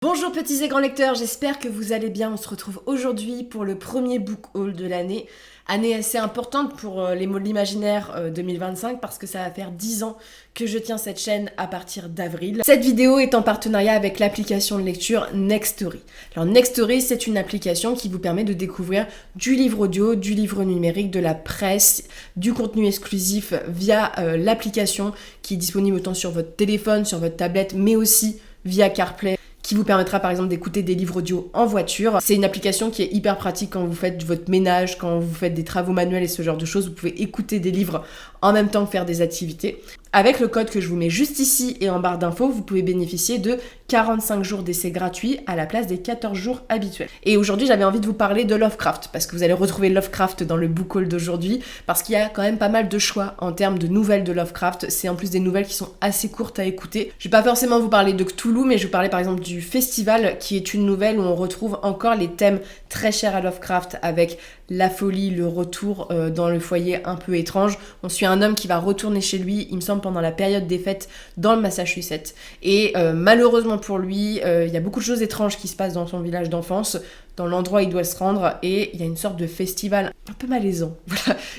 Bonjour petits et grands lecteurs, j'espère que vous allez bien. On se retrouve aujourd'hui pour le premier book haul de l'année. Année assez importante pour les mots de l'imaginaire 2025 parce que ça va faire 10 ans que je tiens cette chaîne à partir d'avril. Cette vidéo est en partenariat avec l'application de lecture Nextory. Alors Nextory, c'est une application qui vous permet de découvrir du livre audio, du livre numérique, de la presse, du contenu exclusif via l'application qui est disponible autant sur votre téléphone, sur votre tablette, mais aussi via CarPlay, qui vous permettra par exemple d'écouter des livres audio en voiture. C'est une application qui est hyper pratique quand vous faites votre ménage, quand vous faites des travaux manuels et ce genre de choses. Vous pouvez écouter des livres en même temps que faire des activités. Avec le code que je vous mets juste ici et en barre d'infos, vous pouvez bénéficier de 45 jours d'essai gratuit à la place des 14 jours habituels. Et aujourd'hui, j'avais envie de vous parler de Lovecraft, parce que vous allez retrouver Lovecraft dans le book haul d'aujourd'hui, parce qu'il y a quand même pas mal de choix en termes de nouvelles de Lovecraft. C'est en plus des nouvelles qui sont assez courtes à écouter. Je vais pas forcément vous parler de Cthulhu, mais je vais vous parler par exemple du Festival, qui est une nouvelle où on retrouve encore les thèmes très chers à Lovecraft, avec la folie, le retour dans le foyer un peu étrange. On suit un homme qui va retourner chez lui, il me semble pendant la période des fêtes dans le Massachusetts. Et malheureusement pour lui, il y a beaucoup de choses étranges qui se passent dans son village d'enfance, dans l'endroit où il doit se rendre, et il y a une sorte de festival un peu malaisant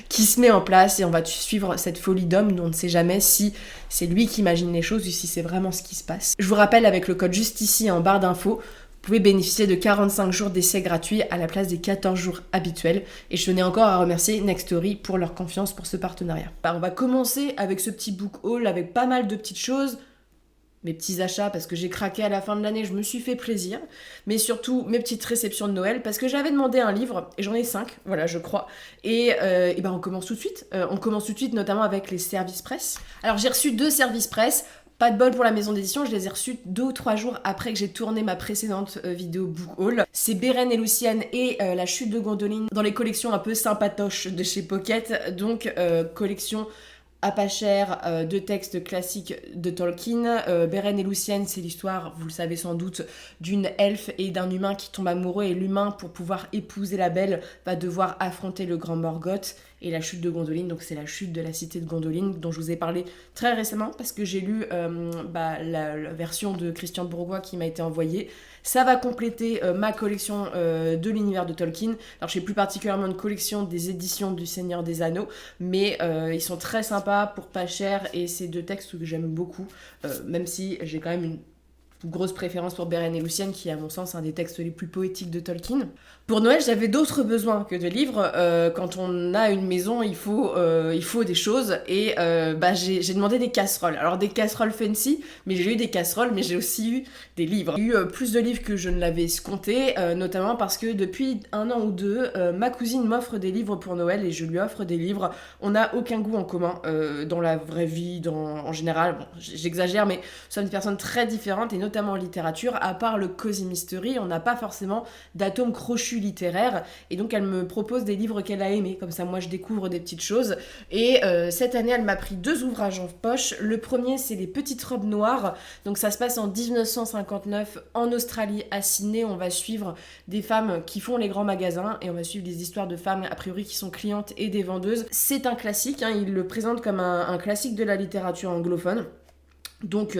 qui se met en place, et on va suivre cette folie d'homme dont on ne sait jamais si c'est lui qui imagine les choses ou si c'est vraiment ce qui se passe. Je vous rappelle, avec le code juste ici en barre d'infos, vous pouvez bénéficier de 45 jours d'essai gratuit à la place des 14 jours habituels. Et je tenais encore à remercier Nextory pour leur confiance pour ce partenariat. On va commencer avec ce petit book haul avec pas mal de petites choses. Mes petits achats parce que j'ai craqué à la fin de l'année, je me suis fait plaisir. Mais surtout mes petites réceptions de Noël parce que j'avais demandé un livre et j'en ai 5, voilà je crois. Et on commence tout de suite. On commence tout de suite notamment avec les services presse. Alors j'ai reçu 2 services presse. Pas de bol pour la maison d'édition, je les ai reçus 2 ou 3 jours après que j'ai tourné ma précédente vidéo book haul. C'est Beren et Lucienne et La chute de Gondolin dans les collections un peu sympatoches de chez Pocket. Donc collection à pas cher de textes classiques de Tolkien. Beren et Lucienne, c'est l'histoire, vous le savez sans doute, d'une elfe et d'un humain qui tombent amoureux, et l'humain, pour pouvoir épouser la belle, va devoir affronter le grand Morgoth. Et La chute de Gondolin, donc c'est la chute de la cité de Gondolin, dont je vous ai parlé très récemment parce que j'ai lu la version de Christian Bourgois qui m'a été envoyée. Ça va compléter ma collection de l'univers de Tolkien. Alors je fais plus particulièrement une collection des éditions du Seigneur des Anneaux, mais ils sont très sympas pour pas cher, et c'est 2 textes que j'aime beaucoup, même si j'ai quand même une grosse préférence pour Beren et Lucienne, qui est à mon sens un des textes les plus poétiques de Tolkien. Pour Noël, j'avais d'autres besoins que de livres. Quand on a une maison, il faut des choses, et j'ai demandé des casseroles. Alors des casseroles fancy, mais j'ai eu des casseroles, mais j'ai aussi eu des livres. J'ai eu plus de livres que je ne l'avais escompté, notamment parce que depuis 1 an ou 2, ma cousine m'offre des livres pour Noël et je lui offre des livres. On n'a aucun goût en commun dans la vraie vie, en général. Bon, j'exagère, mais nous sommes des personnes très différentes, et notamment en littérature. À part le cozy mystery, on n'a pas forcément d'atomes crochus littéraires, et donc elle me propose des livres qu'elle a aimés, comme ça moi je découvre des petites choses. Et cette année elle m'a pris 2 ouvrages en poche. Le premier, c'est Les petites robes noires, donc ça se passe en 1959 en Australie, à Sydney. On va suivre des femmes qui font les grands magasins, et on va suivre des histoires de femmes a priori qui sont clientes et des vendeuses. C'est un classique, il le présente comme un classique de la littérature anglophone. Donc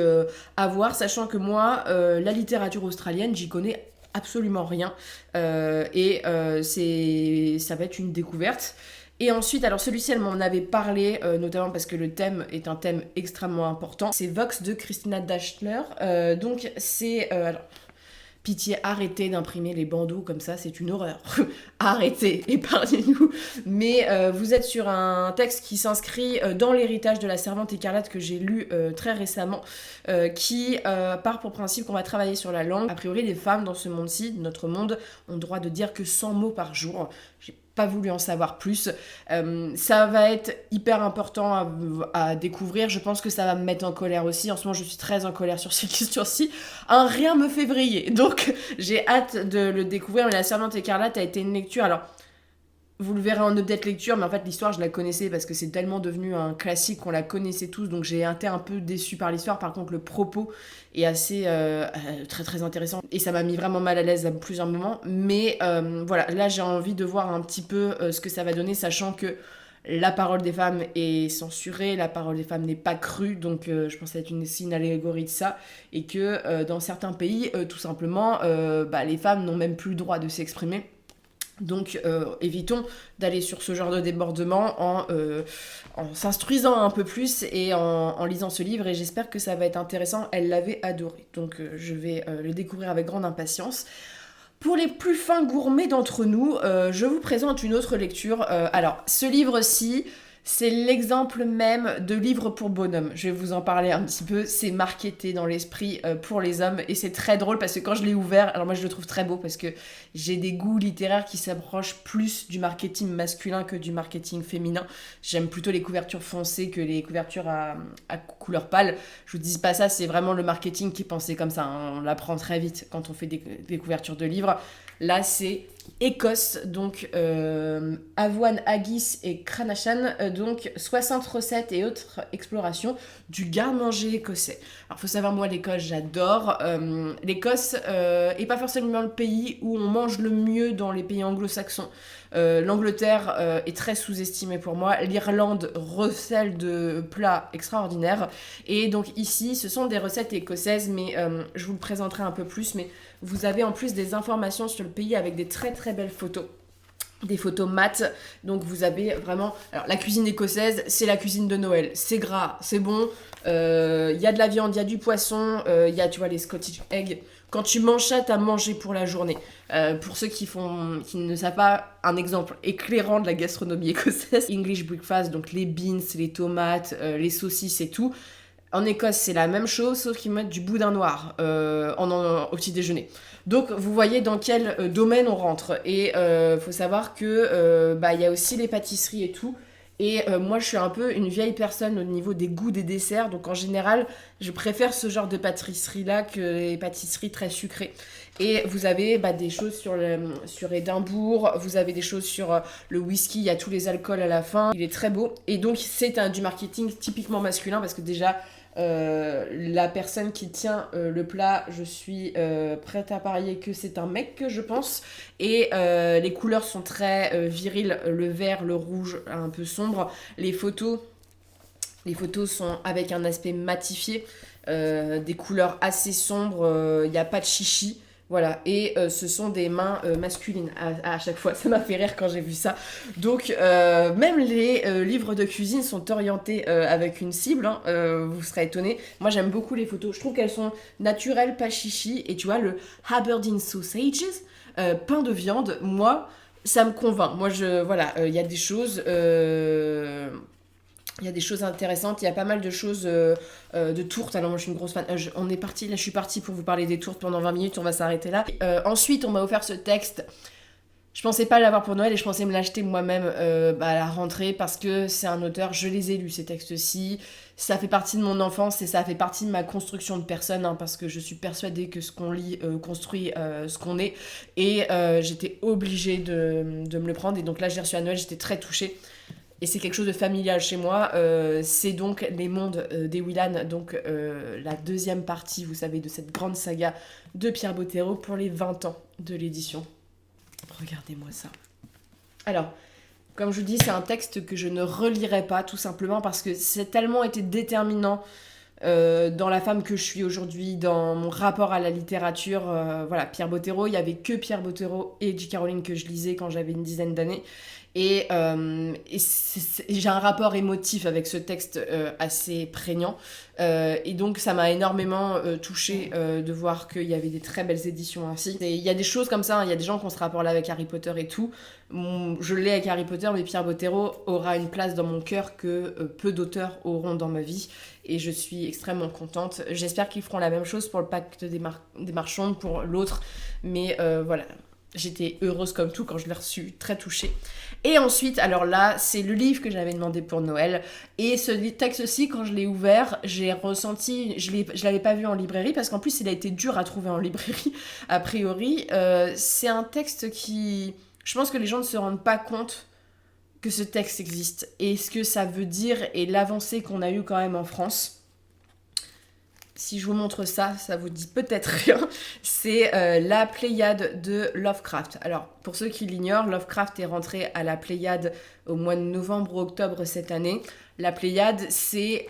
à voir, sachant que moi, la littérature australienne, j'y connais absolument rien, ça va être une découverte. Et ensuite, alors celui-ci, elle m'en avait parlé, notamment parce que le thème est un thème extrêmement important. C'est Vox de Christina Dashler. Donc c'est... Pitié, arrêtez d'imprimer les bandeaux comme ça, c'est une horreur. Arrêtez, épargnez-nous. Mais vous êtes sur un texte qui s'inscrit dans l'héritage de La Servante écarlate que j'ai lu très récemment, qui part pour principe qu'on va travailler sur la langue. A priori, les femmes dans ce monde-ci, notre monde, ont le droit de dire que 100 mots par jour. J'ai pas voulu en savoir plus. Ça va être hyper important à découvrir. Je pense que ça va me mettre en colère aussi. En ce moment, je suis très en colère sur ces questions-ci. Un rien me fait vriller. Donc, j'ai hâte de le découvrir. Mais La Servante écarlate a été une lecture. Alors, vous le verrez en update lecture, mais en fait l'histoire je la connaissais parce que c'est tellement devenu un classique qu'on la connaissait tous, donc j'ai été un peu déçue par l'histoire. Par contre le propos est assez très très intéressant, et ça m'a mis vraiment mal à l'aise à plusieurs moments, mais voilà, là j'ai envie de voir un petit peu ce que ça va donner, sachant que la parole des femmes est censurée, la parole des femmes n'est pas crue, donc je pense que c'est une allégorie de ça, et que dans certains pays, tout simplement, les femmes n'ont même plus le droit de s'exprimer. Donc évitons d'aller sur ce genre de débordement en s'instruisant un peu plus et en lisant ce livre, et j'espère que ça va être intéressant. Elle l'avait adoré, donc je vais le découvrir avec grande impatience. Pour les plus fins gourmets d'entre nous, je vous présente une autre lecture. Alors, ce livre-ci, c'est l'exemple même de livre pour bonhomme. Je vais vous en parler un petit peu. C'est marketé dans l'esprit pour les hommes, et c'est très drôle parce que quand je l'ai ouvert, alors moi je le trouve très beau parce que j'ai des goûts littéraires qui s'approchent plus du marketing masculin que du marketing féminin. J'aime plutôt les couvertures foncées que les couvertures à couleur pâle. Je vous dis pas ça, c'est vraiment le marketing qui est pensé comme ça, hein. On l'apprend très vite quand on fait des couvertures de livres. Là, c'est Écosse, donc avoine, haggis et cranachan, donc 60 recettes et autres explorations du garde-manger écossais. Alors, faut savoir, moi, l'Écosse, j'adore. L'Écosse est pas forcément le pays où on mange le mieux dans les pays anglo-saxons. L'Angleterre est très sous-estimée pour moi. L'Irlande recèle de plats extraordinaires. Et donc ici, ce sont des recettes écossaises, mais je vous le présenterai un peu plus. Mais vous avez en plus des informations sur le pays avec des très très belles photos. Des photos mat, donc vous avez vraiment... Alors la cuisine écossaise, c'est la cuisine de Noël. C'est gras, c'est bon, y a de la viande, il y a du poisson, il y a, tu vois, les Scottish eggs. Quand tu manges ça, t'as mangé pour la journée. Pour ceux qui ne savent pas, un exemple éclairant de la gastronomie écossaise, English breakfast, donc les beans, les tomates, les saucisses et tout. En Écosse, c'est la même chose, sauf qu'ils mettent du boudin noir au petit déjeuner. Donc, vous voyez dans quel domaine on rentre. Et faut savoir que y a aussi les pâtisseries et tout. Et moi, je suis un peu une vieille personne au niveau des goûts des desserts. Donc, en général, je préfère ce genre de pâtisserie-là que les pâtisseries très sucrées. Et vous avez des choses sur Édimbourg, vous avez des choses sur le whisky, il y a tous les alcools à la fin. Il est très beau. Et donc, c'est du marketing typiquement masculin parce que déjà... la personne qui tient le plat, je suis prête à parier que c'est un mec, je pense. Et les couleurs sont très viriles, le vert, le rouge, un peu sombre. Les photos sont avec un aspect matifié, des couleurs assez sombres, il n'y a pas de chichi. Voilà, et ce sont des mains masculines à chaque fois. Ça m'a fait rire quand j'ai vu ça. Donc, même les livres de cuisine sont orientés avec une cible, hein, vous serez étonnés. Moi, j'aime beaucoup les photos. Je trouve qu'elles sont naturelles, pas chichi. Et tu vois, le Aberdeen Sausages, pain de viande, moi, ça me convainc. Moi, il y a des choses... Il y a des choses intéressantes, il y a pas mal de choses de tourtes. Alors moi je suis une grosse fan. Je suis partie pour vous parler des tourtes pendant 20 minutes, on va s'arrêter là. Ensuite on m'a offert ce texte. Je pensais pas l'avoir pour Noël et je pensais me l'acheter moi-même à la rentrée parce que c'est un auteur, je les ai lus ces textes-ci. Ça fait partie de mon enfance et ça fait partie de ma construction de personne, hein, parce que je suis persuadée que ce qu'on lit construit ce qu'on est. Et j'étais obligée de me le prendre. Et donc là j'ai reçu à Noël, j'étais très touchée. Et c'est quelque chose de familial chez moi. C'est donc Les Mondes des Willan, donc la deuxième partie, vous savez, de cette grande saga de Pierre Bottero pour les 20 ans de l'édition. Regardez-moi ça. Alors, comme je vous dis, c'est un texte que je ne relirai pas, tout simplement parce que c'est tellement été déterminant dans la femme que je suis aujourd'hui, dans mon rapport à la littérature. Voilà, Pierre Bottero, il n'y avait que Pierre Bottero et J. Caroline que je lisais quand j'avais une dizaine d'années. Et j'ai un rapport émotif avec ce texte assez prégnant. Et donc ça m'a énormément touchée de voir qu'il y avait des très belles éditions ainsi. Il y a des choses comme ça, hein, il y a des gens qui ont ce rapport-là avec Harry Potter et tout. Je l'ai avec Harry Potter, mais Pierre Bottero aura une place dans mon cœur que peu d'auteurs auront dans ma vie. Et je suis extrêmement contente. J'espère qu'ils feront la même chose pour le Pacte des Marchands, pour l'autre. Mais voilà, j'étais heureuse comme tout quand je l'ai reçu, très touchée. Et ensuite, alors là, c'est le livre que j'avais demandé pour Noël. Et ce texte-ci, quand je l'ai ouvert, j'ai ressenti... Je l'avais pas vu en librairie, parce qu'en plus, il a été dur à trouver en librairie, a priori. C'est un texte qui... Je pense que les gens ne se rendent pas compte que ce texte existe. Et ce que ça veut dire, et l'avancée qu'on a eue quand même en France. si je vous montre ça, ça vous dit peut-être rien. C'est la Pléiade de Lovecraft. Alors, pour ceux qui l'ignorent, Lovecraft est rentré à la Pléiade au mois de novembre ou octobre cette année. La Pléiade, c'est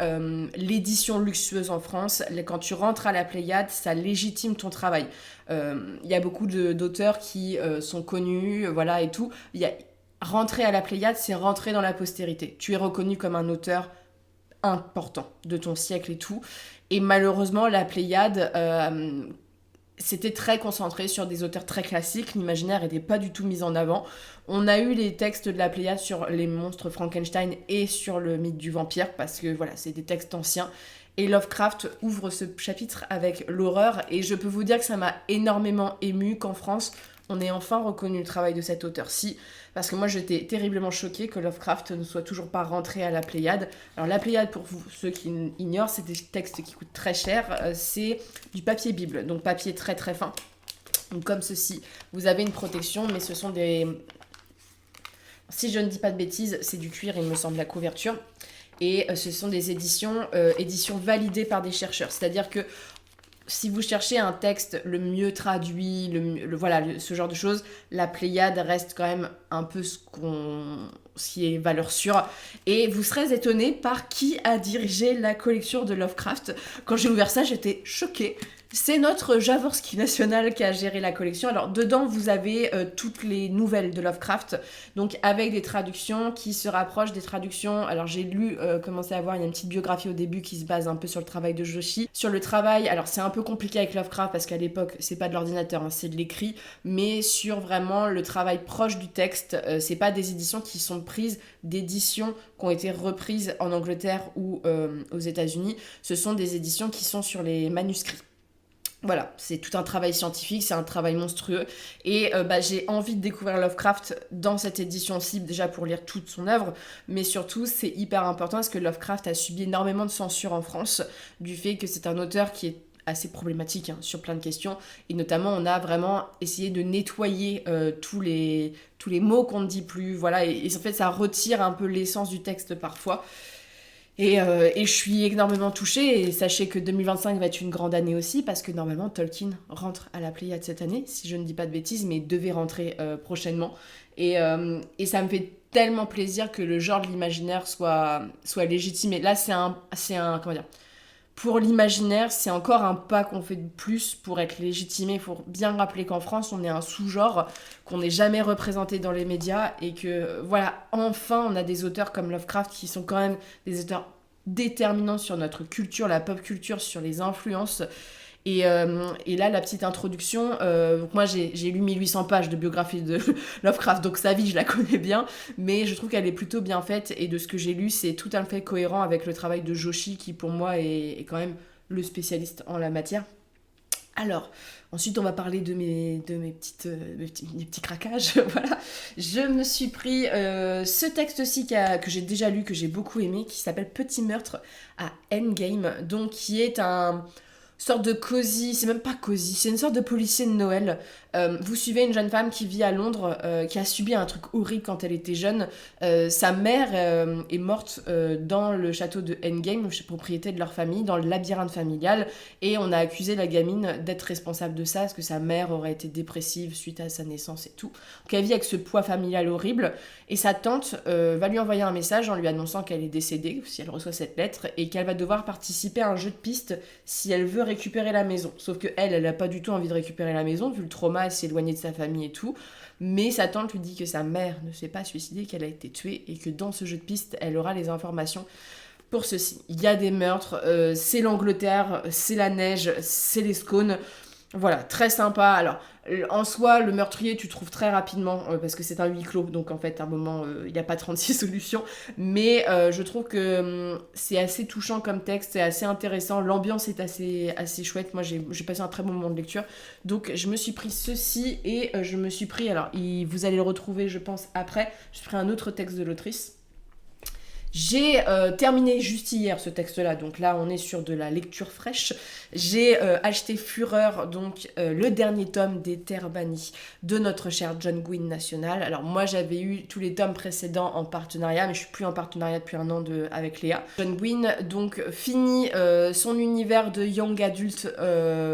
l'édition luxueuse en France. Quand tu rentres à la Pléiade, ça légitime ton travail. Il y a beaucoup d'auteurs qui sont connus, voilà, et tout. Rentrer à la Pléiade, c'est rentrer dans la postérité. Tu es reconnu comme un auteur important de ton siècle et tout. Et malheureusement, la Pléiade, c'était très concentré sur des auteurs très classiques. L'imaginaire n'était pas du tout mis en avant. On a eu les textes de la Pléiade sur les monstres Frankenstein et sur le mythe du vampire, parce que voilà, c'est des textes anciens. Et Lovecraft ouvre ce chapitre avec l'horreur. Et je peux vous dire que ça m'a énormément émue qu'en France, on ait enfin reconnu le travail de cet auteur-ci. Parce que moi, j'étais terriblement choquée que Lovecraft ne soit toujours pas rentré à la Pléiade. Alors, la Pléiade, pour ceux qui ignorent, c'est des textes qui coûtent très cher. C'est du papier Bible, donc papier très très fin. Donc, comme ceci, vous avez une protection, mais ce sont des... Si je ne dis pas de bêtises, c'est du cuir, il me semble, la couverture. Et ce sont des éditions validées par des chercheurs. C'est-à-dire que si vous cherchez un texte le mieux traduit, ce genre de choses, la Pléiade reste quand même un peu ce qui est valeur sûre. Et vous serez étonné par qui a dirigé la collection de Lovecraft. Quand j'ai ouvert ça, j'étais choquée. C'est notre Jaworski national qui a géré la collection. Alors, dedans, vous avez toutes les nouvelles de Lovecraft, donc avec des traductions qui se rapprochent des traductions. Alors, j'ai commencé à voir, il y a une petite biographie au début qui se base un peu sur le travail de Joshi. Sur le travail, alors c'est un peu compliqué avec Lovecraft parce qu'à l'époque, c'est pas de l'ordinateur, hein, c'est de l'écrit, mais sur vraiment le travail proche du texte, c'est pas des éditions qui sont prises d'éditions qui ont été reprises en Angleterre ou aux États-Unis. Ce sont des éditions qui sont sur les manuscrits. Voilà, c'est tout un travail scientifique, c'est un travail monstrueux. Et j'ai envie de découvrir Lovecraft dans cette édition-ci, déjà pour lire toute son œuvre, mais surtout, c'est hyper important parce que Lovecraft a subi énormément de censure en France, du fait que c'est un auteur qui est assez problématique sur plein de questions. Et notamment, on a vraiment essayé de nettoyer tous les mots qu'on ne dit plus. Voilà, et en fait, ça retire un peu l'essence du texte parfois. Et je suis énormément touchée, et sachez que 2025 va être une grande année aussi, parce que normalement Tolkien rentre à la Pléiade cette année, si je ne dis pas de bêtises, mais il devait rentrer prochainement. Et ça me fait tellement plaisir que le genre de l'imaginaire soit légitime. Et là, c'est un comment dire, pour l'imaginaire, c'est encore un pas qu'on fait de plus pour être légitimé. Il faut bien rappeler qu'en France, on est un sous-genre, qu'on n'est jamais représenté dans les médias, et que, voilà, enfin, on a des auteurs comme Lovecraft qui sont quand même des auteurs déterminants sur notre culture, la pop culture, sur les influences. Et là, la petite introduction, moi j'ai lu 1800 pages de biographie de Lovecraft, donc sa vie je la connais bien, mais je trouve qu'elle est plutôt bien faite, et de ce que j'ai lu, c'est tout à fait cohérent avec le travail de Joshi, qui pour moi est quand même le spécialiste en la matière. Alors, ensuite on va parler de mes petits craquages. Voilà. Je me suis pris ce texte-ci que j'ai déjà lu, que j'ai beaucoup aimé, qui s'appelle Petit meurtre à Endgame, donc qui est un sorte de cosy, c'est même pas cosy, c'est une sorte de policier de Noël. Vous suivez une jeune femme qui vit à Londres, qui a subi un truc horrible quand elle était jeune. Sa mère est morte dans le château de Endgame, propriété de leur famille, dans le labyrinthe familial, et on a accusé la gamine d'être responsable de ça, parce que sa mère aurait été dépressive suite à sa naissance et tout. Donc elle vit avec ce poids familial horrible, et sa tante va lui envoyer un message en lui annonçant qu'elle est décédée, si elle reçoit cette lettre, et qu'elle va devoir participer à un jeu de piste si elle veut récupérer la maison. Sauf que elle a pas du tout envie de récupérer la maison, vu le trauma, elle s'est éloignée de sa famille et tout. Mais sa tante lui dit que sa mère ne s'est pas suicidée, qu'elle a été tuée, et que dans ce jeu de piste, elle aura les informations pour ceci. Il y a des meurtres, c'est l'Angleterre, c'est la neige, c'est les scones. Voilà, très sympa. Alors, en soi, le meurtrier, tu trouves très rapidement, parce que c'est un huis clos, donc en fait, à un moment, il n'y a pas 36 solutions. Mais je trouve que c'est assez touchant comme texte, c'est assez intéressant. L'ambiance est assez chouette. Moi, j'ai passé un très bon moment de lecture. Donc, je me suis pris ceci, et je me suis pris... Alors, vous allez le retrouver, je pense, après. Je pris un autre texte de l'autrice. J'ai terminé juste hier ce texte-là, donc là on est sur de la lecture fraîche. J'ai acheté Fureur, donc le dernier tome des Terres bannies de notre cher John Gwynne National. Alors moi j'avais eu tous les tomes précédents en partenariat, mais je suis plus en partenariat depuis un an avec Léa. John Gwynne donc finit son univers de young adult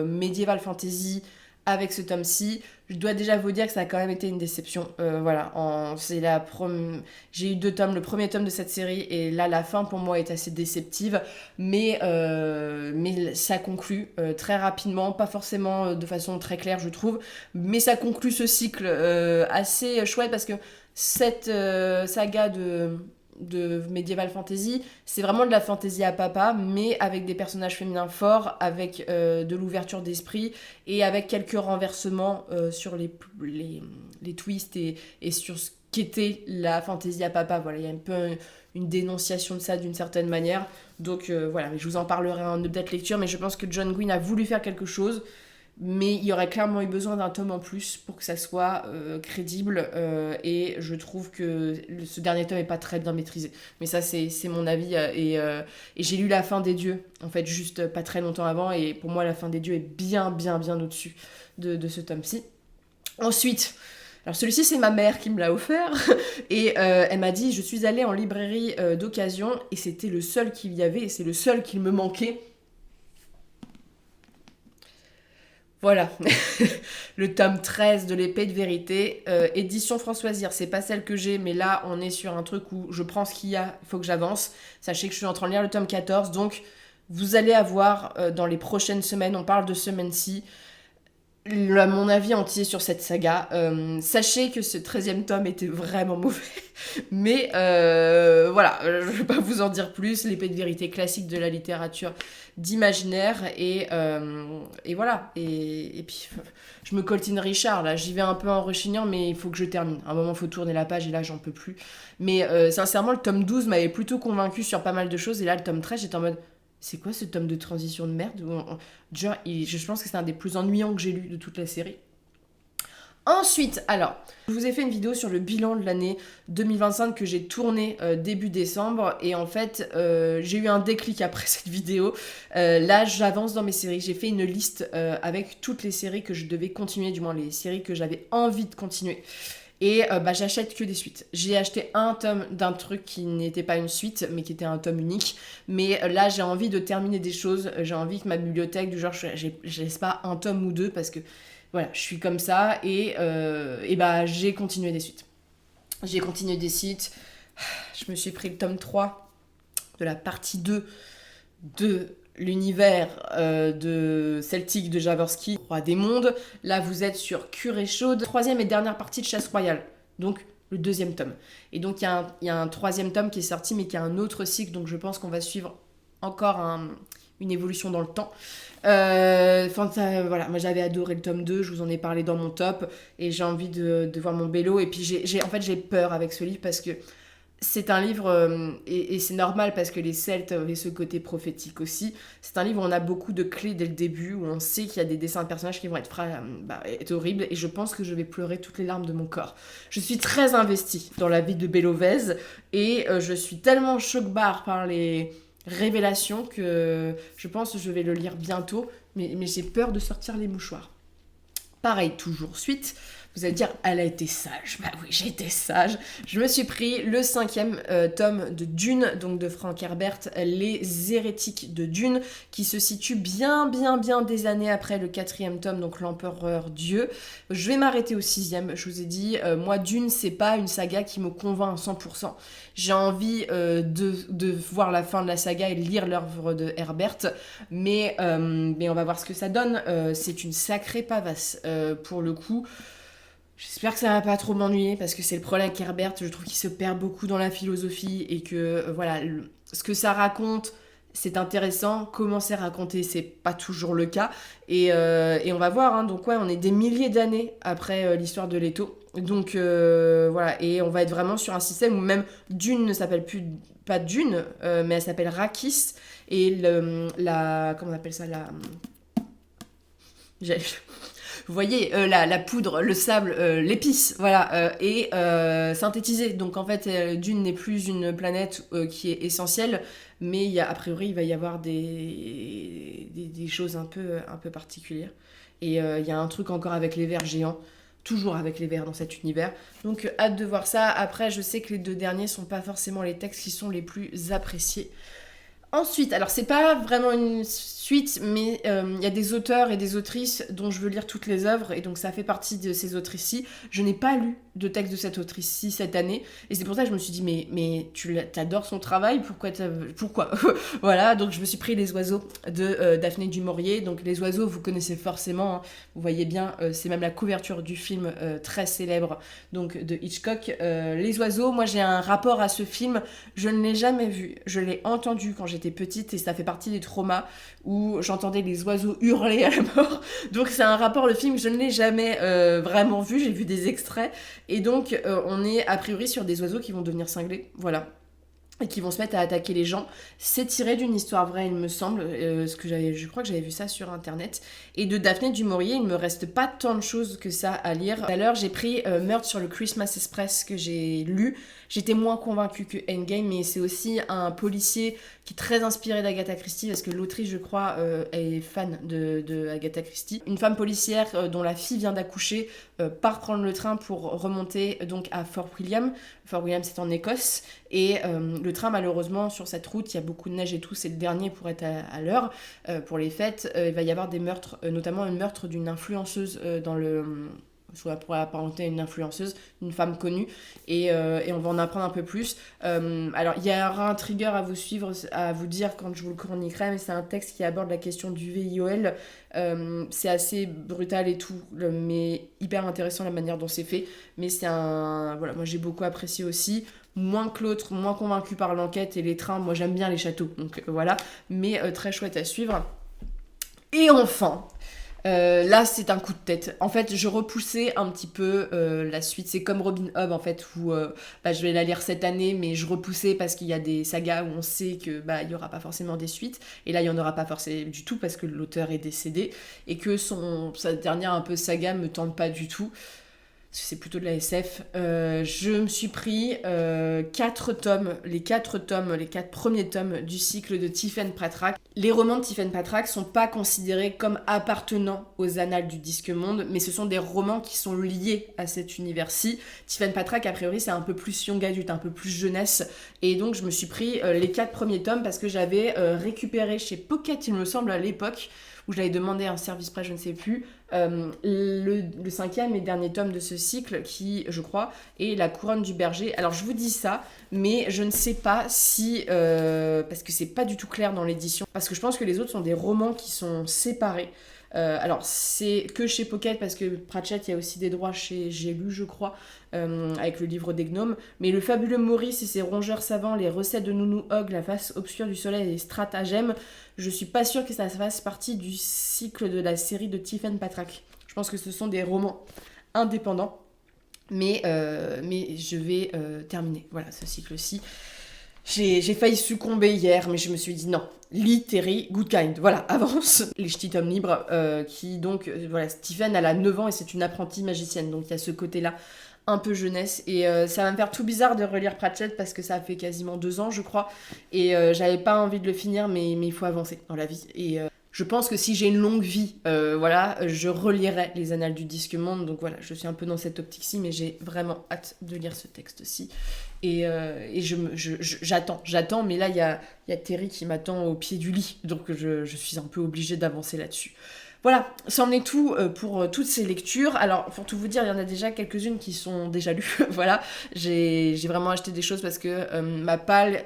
médiéval fantasy avec ce tome-ci. Je dois déjà vous dire que ça a quand même été une déception. Voilà, j'ai eu 2 tomes, le premier tome de cette série, et là la fin pour moi est assez déceptive, mais ça conclut très rapidement, pas forcément de façon très claire je trouve, mais ça conclut ce cycle assez chouette parce que cette saga de Medieval Fantasy, c'est vraiment de la fantasy à papa, mais avec des personnages féminins forts, avec de l'ouverture d'esprit et avec quelques renversements sur les twists et sur ce qu'était la fantasy à papa. Voilà, il y a un peu une dénonciation de ça d'une certaine manière. Donc voilà, je vous en parlerai en update lecture, mais je pense que John Gwynne a voulu faire quelque chose. Mais il y aurait clairement eu besoin d'un tome en plus pour que ça soit crédible et je trouve que ce dernier tome n'est pas très bien maîtrisé. Mais ça c'est mon avis et j'ai lu La fin des dieux en fait juste pas très longtemps avant et pour moi La fin des dieux est bien au-dessus de ce tome-ci. Ensuite, alors celui-ci c'est ma mère qui me l'a offert et elle m'a dit je suis allée en librairie d'occasion et c'était le seul qu'il y avait et c'est le seul qu'il me manquait. Voilà, le tome 13 de l'épée de vérité, édition Françoisire, c'est pas celle que j'ai, mais là on est sur un truc où je prends ce qu'il y a, il faut que j'avance. Sachez que je suis en train de lire le tome 14, donc vous allez avoir dans les prochaines semaines, on parle de semaine-ci, mon avis entier sur cette saga. Sachez que ce 13e tome était vraiment mauvais, mais voilà, je vais pas vous en dire plus. L'épée de vérité classique de la littérature d'imaginaire et voilà. Et puis je me coltine Richard là, j'y vais un peu en rechignant, mais il faut que je termine. À un moment, il faut tourner la page et là, j'en peux plus. Mais sincèrement, le tome 12 m'avait plutôt convaincu sur pas mal de choses et là, le tome 13, j'étais en mode. C'est quoi ce tome de transition de merde? Genre, je pense que c'est un des plus ennuyants que j'ai lu de toute la série. Ensuite, alors, je vous ai fait une vidéo sur le bilan de l'année 2025 que j'ai tourné début décembre. Et en fait, j'ai eu un déclic après cette vidéo. Là, j'avance dans mes séries. J'ai fait une liste avec toutes les séries que je devais continuer, du moins les séries que j'avais envie de continuer. Et j'achète que des suites. J'ai acheté un tome d'un truc qui n'était pas une suite, mais qui était un tome unique. Mais là, j'ai envie de terminer des choses. J'ai envie que ma bibliothèque, du genre, je laisse pas un tome ou deux, parce que voilà, je suis comme ça. Et j'ai continué des suites. J'ai continué des suites. Je me suis pris le tome 3 de la partie 2 de l'univers de Celtic de Jaworski, Roi des mondes. Là, vous êtes sur Cure et Chaude, 3e et dernière partie de Chasse Royale, donc le 2e tome. Et donc, il y a un 3e tome qui est sorti, mais qui a un autre cycle, donc je pense qu'on va suivre encore une évolution dans le temps. Voilà, moi j'avais adoré le tome 2, je vous en ai parlé dans mon top, et j'ai envie de voir mon bélo, et puis j'ai peur avec ce livre, parce que c'est un livre, et c'est normal parce que les Celtes avaient ce côté prophétique aussi, c'est un livre où on a beaucoup de clés dès le début, où on sait qu'il y a des dessins de personnages qui vont être horribles, et je pense que je vais pleurer toutes les larmes de mon corps. Je suis très investie dans la vie de Belovez, et je suis tellement choc-barre par les révélations que je pense que je vais le lire bientôt, mais j'ai peur de sortir les mouchoirs. Pareil, toujours suite. Vous allez dire, elle a été sage. Bah oui, j'ai été sage. Je me suis pris le 5e tome de Dune, donc de Frank Herbert, Les Hérétiques de Dune, qui se situe bien des années après le 4e tome, donc l'Empereur Dieu. Je vais m'arrêter au 6e, je vous ai dit. Moi, Dune, c'est pas une saga qui me convainc à 100%. J'ai envie de voir la fin de la saga et lire l'œuvre de Herbert, mais on va voir ce que ça donne. C'est une sacrée pavasse, pour le coup. J'espère que ça va pas trop m'ennuyer parce que c'est le problème avec Herbert, je trouve qu'il se perd beaucoup dans la philosophie et que voilà, ce que ça raconte, c'est intéressant, comment c'est raconté, c'est pas toujours le cas et on va voir, hein. Donc ouais, on est des milliers d'années après l'histoire de Leto, donc voilà, et on va être vraiment sur un système où même Dune ne s'appelle plus pas Dune, mais elle s'appelle Rakis et comment on appelle ça, vous voyez, la poudre, le sable, l'épice, voilà, est synthétisée. Donc en fait, Dune n'est plus une planète qui est essentielle, mais a priori, il va y avoir des choses un peu particulières. Et il y a un truc encore avec les vers géants, toujours avec les vers dans cet univers. Donc hâte de voir ça. Après, je sais que les 2 derniers sont pas forcément les textes qui sont les plus appréciés. Ensuite, alors c'est pas vraiment une suite, mais il y a des auteurs et des autrices dont je veux lire toutes les œuvres, et donc ça fait partie de ces autrices-ci. Je n'ai pas lu de texte de cette autrice-ci cette année, et c'est pour ça que je me suis dit, mais t'adores son travail, pourquoi Voilà, donc je me suis pris Les Oiseaux de Daphné du Maurier. Donc Les Oiseaux, vous connaissez forcément, hein, vous voyez bien, c'est même la couverture du film très célèbre donc de Hitchcock. Les Oiseaux, moi j'ai un rapport à ce film, je ne l'ai jamais vu, je l'ai entendu quand j'étais petite, et ça fait partie des traumas où j'entendais les oiseaux hurler à la mort. Donc c'est un rapport, le film, je ne l'ai jamais vraiment vu, j'ai vu des extraits, et donc on est a priori sur des oiseaux qui vont devenir cinglés, voilà, et qui vont se mettre à attaquer les gens. C'est tiré d'une histoire vraie, il me semble, je crois que j'avais vu ça sur internet. Et de Daphné du Maurier, il me reste pas tant de choses que ça à lire. Tout à l'heure, j'ai pris Meurtre sur le Christmas Express que j'ai lu. J'étais moins convaincue que Endgame, mais c'est aussi un policier qui est très inspiré d'Agatha Christie, parce que l'autrice, je crois, est fan de Agatha Christie. Une femme policière dont la fille vient d'accoucher part prendre le train pour remonter donc à Fort William. Fort William, c'est en Écosse, et le train, malheureusement, sur cette route, il y a beaucoup de neige et tout, c'est le dernier pour être à l'heure pour les fêtes. Il va y avoir des meurtres, notamment un meurtre d'une influenceuse dans le... soit pour apparenter une influenceuse, une femme connue, et on va en apprendre un peu plus. Alors, il y aura un trigger à vous suivre, à vous dire quand je vous le chroniquerai, mais c'est un texte qui aborde la question du VIOL. C'est assez brutal et tout, mais hyper intéressant la manière dont c'est fait. Mais c'est un... Voilà, moi j'ai beaucoup apprécié aussi. Moins que l'autre, moins convaincu par l'enquête et les trains. Moi j'aime bien les châteaux, donc voilà. Mais très chouette à suivre. Et enfin... là c'est un coup de tête. En fait je repoussais un petit peu la suite. C'est comme Robin Hood en fait, où je vais la lire cette année, mais je repoussais parce qu'il y a des sagas où on sait que il y aura pas forcément des suites, et là il y en aura pas forcément du tout parce que l'auteur est décédé, et que sa dernière un peu saga me tente pas du tout. C'est plutôt de la SF. Je me suis pris 4 tomes, les 4 premiers tomes du cycle de Tiffen Patrack. Les romans de Tiffen Patrack sont pas considérés comme appartenant aux annales du Disque Monde, mais ce sont des romans qui sont liés à cet univers-ci. Tiffen Patrack, a priori, c'est un peu plus young adulte, un peu plus jeunesse, et donc je me suis pris les 4 premiers tomes parce que j'avais récupéré chez Pocket, il me semble, à l'époque, où j'avais demandé un service prêt, je ne sais plus, le 5e et dernier tome de ce cycle qui, je crois, est La Couronne du Berger. Alors je vous dis ça, mais je ne sais pas si... parce que c'est pas du tout clair dans l'édition, parce que je pense que les autres sont des romans qui sont séparés. Alors c'est que chez Pocket, parce que Pratchett, il y a aussi des droits chez J'ai lu, je crois, avec le livre des gnomes, mais Le Fabuleux Maurice et ses rongeurs savants, Les recettes de Nounou Hogg, La face obscure du soleil et les stratagèmes, je suis pas sûre que ça fasse partie du cycle de la série de Tiffen Patrack. Je pense que ce sont des romans indépendants, mais je vais terminer, voilà, ce cycle-ci. J'ai failli succomber hier, mais je me suis dit non, lis Terry Goodkind, voilà, avance. Les ch'tis tomes libres, qui donc, voilà, Stephen, elle a 9 ans et c'est une apprentie magicienne, donc il y a ce côté-là un peu jeunesse, et ça va me faire tout bizarre de relire Pratchett parce que ça fait quasiment 2 ans, je crois, et j'avais pas envie de le finir, mais il faut avancer dans la vie, et je pense que si j'ai une longue vie, voilà, je relirai les Annales du Disque Monde, donc voilà, je suis un peu dans cette optique-ci, mais j'ai vraiment hâte de lire ce texte-ci. Et j'attends, mais là, il y a Terry qui m'attend au pied du lit, donc je suis un peu obligée d'avancer là-dessus. Voilà, c'en est tout pour toutes ces lectures. Alors, pour tout vous dire, il y en a déjà quelques-unes qui sont déjà lues. Voilà, j'ai vraiment acheté des choses parce que ma palle,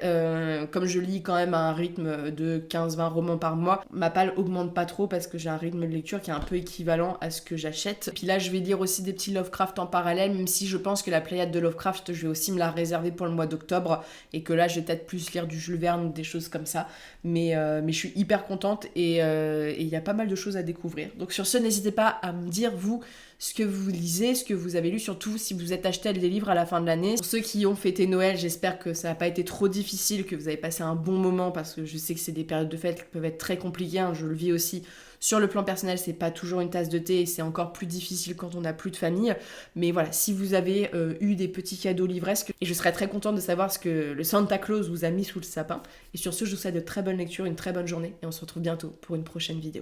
comme je lis quand même à un rythme de 15-20 romans par mois, ma palle augmente pas trop parce que j'ai un rythme de lecture qui est un peu équivalent à ce que j'achète. Puis là, je vais lire aussi des petits Lovecraft en parallèle, même si je pense que la Pléiade de Lovecraft, je vais aussi me la réserver pour le mois d'octobre, et que là, je vais peut-être plus lire du Jules Verne ou des choses comme ça. Mais je suis hyper contente, et il y a pas mal de choses à découvrir découvrir. Donc sur ce, n'hésitez pas à me dire, vous, ce que vous lisez, ce que vous avez lu, surtout si vous êtes acheté des livres à la fin de l'année. Pour ceux qui ont fêté Noël, j'espère que ça n'a pas été trop difficile, que vous avez passé un bon moment, parce que je sais que c'est des périodes de fête qui peuvent être très compliquées, hein, je le vis aussi. Sur le plan personnel, c'est pas toujours une tasse de thé et c'est encore plus difficile quand on n'a plus de famille. Mais voilà, si vous avez eu des petits cadeaux livresques, et je serais très contente de savoir ce que le Santa Claus vous a mis sous le sapin. Et sur ce, je vous souhaite de très bonnes lectures, une très bonne journée et on se retrouve bientôt pour une prochaine vidéo.